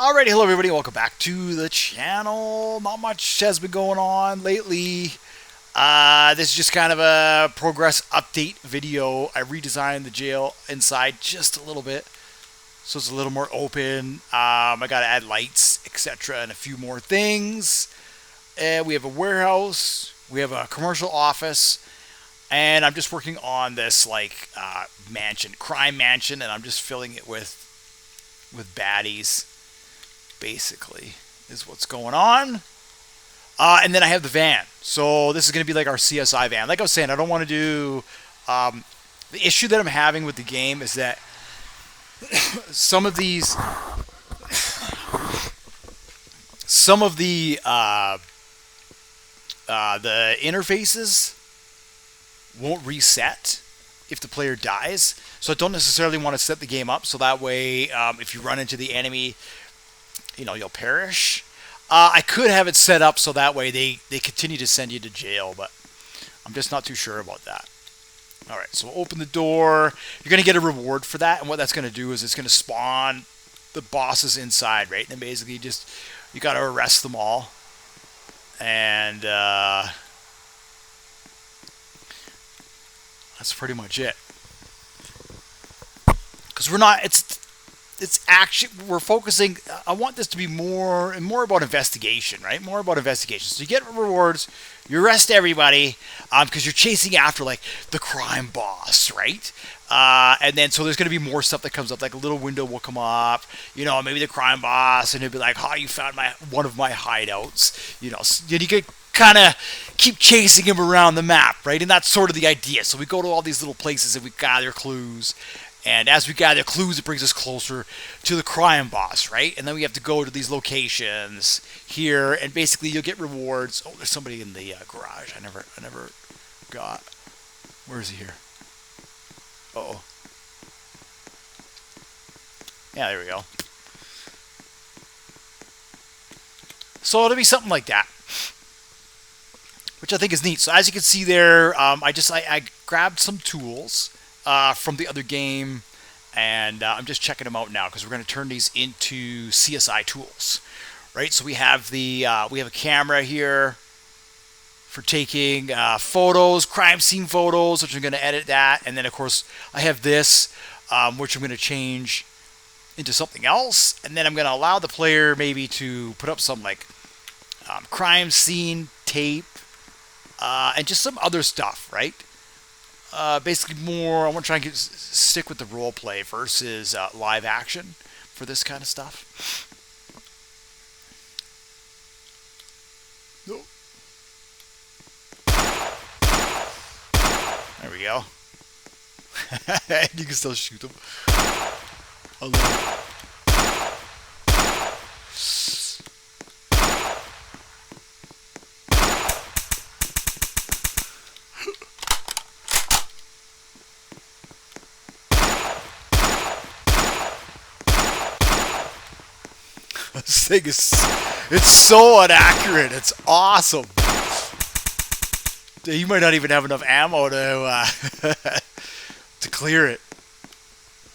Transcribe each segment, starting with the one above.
Alrighty, hello everybody, welcome back to the channel. Not much has been going on lately. This is just kind of a progress update video. I redesigned the jail inside just a little bit, so it's a little more open. I got to add lights, etc., and a few more things. We have a warehouse, we have a commercial office, and I'm just working on this mansion, crime mansion, and I'm just filling it with baddies. Basically, is what's going on. And then I have the van. So this is going to be like our CSI van. Like I was saying, I don't want to do. The issue that I'm having with the game is that some of these, some of the interfaces won't reset if the player dies. So I don't necessarily want to set the game up so that way, if you run into the enemy, you'll perish. I could have it set up so that way they continue to send you to jail, but I'm just not too sure about that. All right, so we'll open the door. You're going to get a reward for that, and what that's going to do is it's going to spawn the bosses inside, right? And then basically you got to arrest them all. And that's pretty much it. Because we're focusing. I want this to be more about investigation, right? More about investigation. So you get rewards, you arrest everybody, because you're chasing after like the crime boss, right? And then so there's going to be more stuff that comes up, like a little window will come up, maybe the crime boss, and he'll be like, "Oh, you found one of my hideouts," So you could kind of keep chasing him around the map, right? And that's sort of the idea. So we go to all these little places and we gather clues. And as we gather clues, it brings us closer to the crime boss, right? And then we have to go to these locations here, and basically you'll get rewards. Oh, there's somebody in the garage. I never got. Where is he here? Uh-oh. Yeah, there we go. So it'll be something like that, which I think is neat. So as you can see there, I grabbed some tools from the other game, and I'm just checking them out now because we're going to turn these into CSI tools, right? So we have we have a camera here for taking photos, crime scene photos, which I'm going to edit that, and then of course I have this, which I'm going to change into something else, and then I'm going to allow the player maybe to put up some crime scene tape, and just some other stuff, right? Basically I want to try and stick with the role play versus live action for this kind of stuff. Oh. There we go. You can still shoot them. I love it. This thing it's so inaccurate. It's awesome. You might not even have enough ammo to to clear it,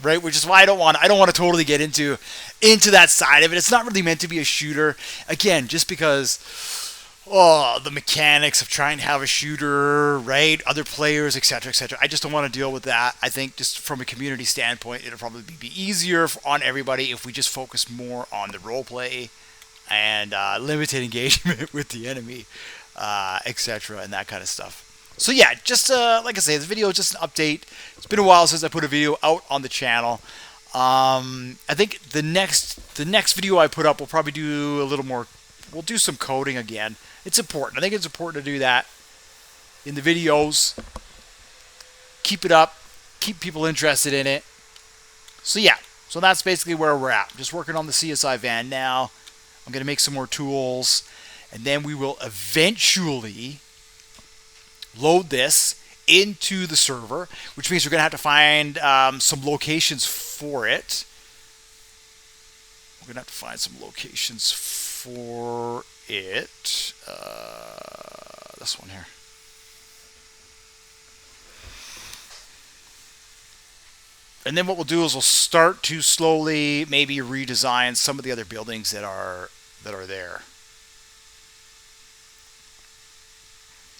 right? Which is why I don't want to totally get into that side of it. It's not really meant to be a shooter. Again, just because the mechanics of trying to have a shooter, right? Other players, etc., etc. I just don't want to deal with that. I think just from a community standpoint, it'll probably be easier on everybody if we just focus more on the role play and limited engagement with the enemy, etc., and that kind of stuff. So yeah, just like I say, this video is just an update. It's been a while since I put a video out on the channel. I think the next video I put up will probably do a little more. We'll do some coding again. It's important. I think it's important to do that in the videos. Keep it up. Keep people interested in it. So yeah. So that's basically where we're at. Just working on the CSI van now. I'm going to make some more tools. And then we will eventually load this into the server, which means we're going to have to find some locations for it. We're going to have to find some locations for it. This one here. And then what we'll do is we'll start to slowly maybe redesign some of the other buildings that are there,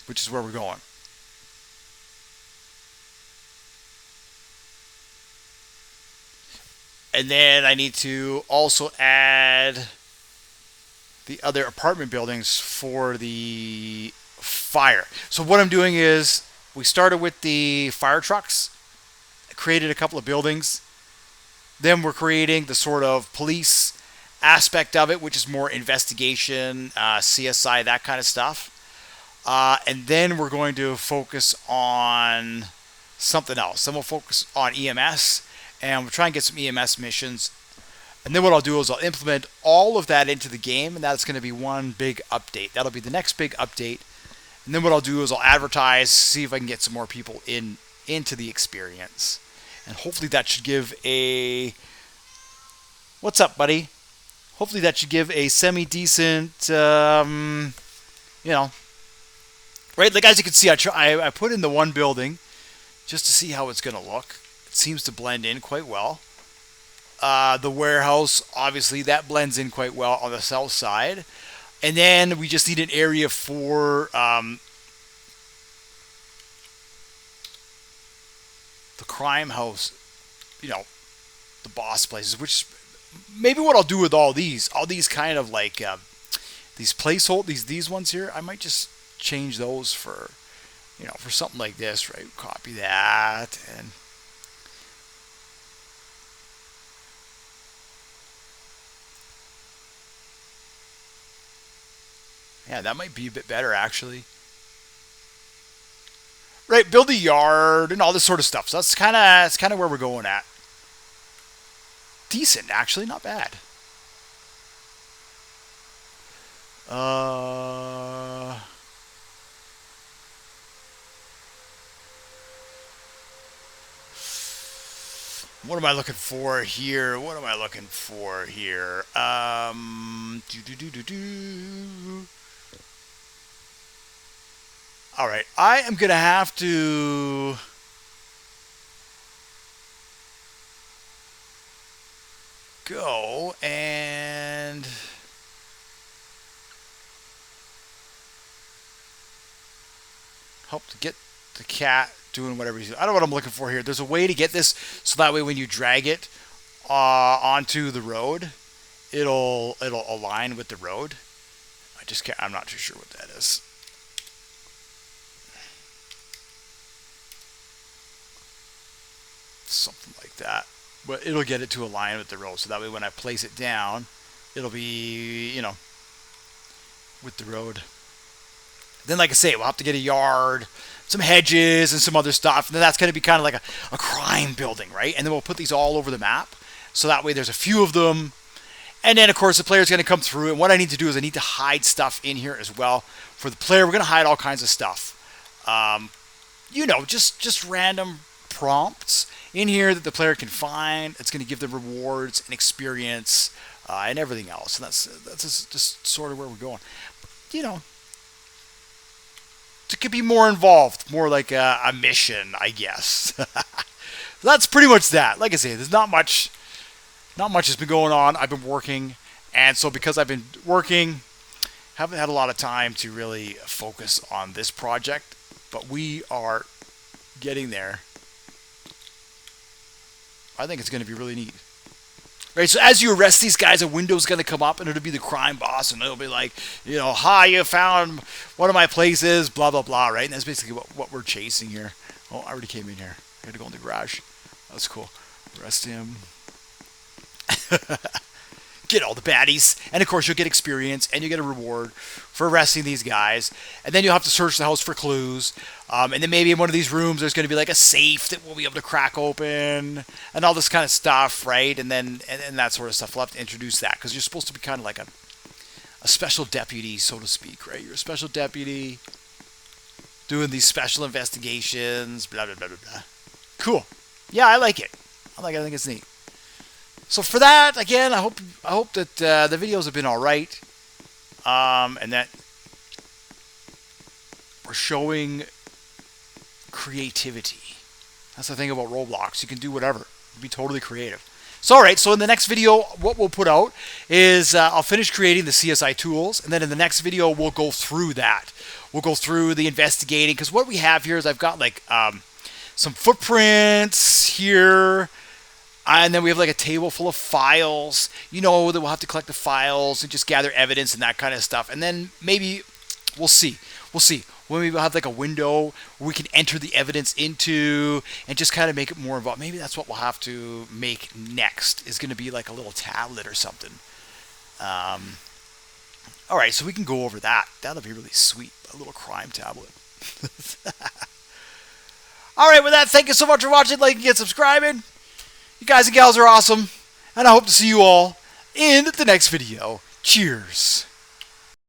which is where we're going. And then I need to also add the other apartment buildings for the fire. So what I'm doing is we started with the fire trucks, created a couple of buildings. Then we're creating the sort of police aspect of it, which is more investigation, CSI, that kind of stuff. And then we're going to focus on something else. Then we'll focus on EMS, and we'll try and get some EMS missions. And then what I'll do is I'll implement all of that into the game, and that's going to be one big update. That'll be the next big update. And then what I'll do is I'll advertise, see if I can get some more people into the experience. And hopefully that should give a... What's up, buddy? Hopefully that should give a semi-decent, right? Like, as you can see, I put in the one building just to see how it's going to look. It seems to blend in quite well. The warehouse, obviously, that blends in quite well on the south side. And then we just need an area for the crime house, the boss places, which maybe what I'll do with all these kind of like these placeholders, these ones here, I might just change those for, for something like this, right? Copy that and yeah, that might be a bit better actually. Right, build a yard and all this sort of stuff. So that's kind of where we're going at. Decent, actually, not bad. What am I looking for here? All right, I am going to have to go and help to get the cat doing whatever he's doing. I don't know what I'm looking for here. There's a way to get this so that way when you drag it onto the road, it'll align with the road. I'm not too sure what that is. Something like that, but it'll get it to align with the road, so that way when I place it down, it'll be, with the road. Then, like I say, we'll have to get a yard, some hedges, and some other stuff, and then that's going to be kind of like a crime building, right? And then we'll put these all over the map, so that way there's a few of them, and then, of course, the player's going to come through, and what I need to do is I need to hide stuff in here as well. For the player, we're going to hide all kinds of stuff. Just random prompts in here that the player can find. It's going to give them rewards and experience and everything else. And that's just sort of where we're going. It could be more involved, more like a mission, I guess. That's pretty much that. Like I say, there's not much has been going on. I've been working, and so because I've been working, haven't had a lot of time to really focus on this project, but we are getting there. I think it's going to be really neat. Right, so as you arrest these guys, a window's going to come up, and it'll be the crime boss, and it'll be like, hi, you found one of my places, blah, blah, blah, right? And that's basically what we're chasing here. Oh, I already came in here. I had to go in the garage. That's cool. Arrest him. Get all the baddies. And, of course, you'll get experience, and you get a reward for arresting these guys. And then you'll have to search the house for clues. And then maybe in one of these rooms, there's going to be like a safe that we'll be able to crack open and all this kind of stuff, right? And then and that sort of stuff. We'll have to introduce that because you're supposed to be kind of like a special deputy, so to speak, right? You're a special deputy doing these special investigations, blah, blah, blah, blah, blah. Cool. Yeah, I like it. I think it's neat. So for that, again, I hope that the videos have been all right, and that we're showing creativity. That's the thing about Roblox. You can do whatever. Be totally creative. So, all right, so in the next video, what we'll put out is I'll finish creating the CSI tools, and then in the next video, we'll go through that. We'll go through the investigating, because what we have here is I've got like some footprints here, and then we have like a table full of files, that we'll have to collect the files and just gather evidence and that kind of stuff. And then maybe we'll see. When we have like a window where we can enter the evidence into and just kind of make it more involved. Maybe that's what we'll have to make next, is going to be like a little tablet or something. All right, so we can go over that. That'll be really sweet, a little crime tablet. All right, with that, thank you so much for watching, liking, and subscribing. You guys and gals are awesome, and I hope to see you all in the next video. Cheers.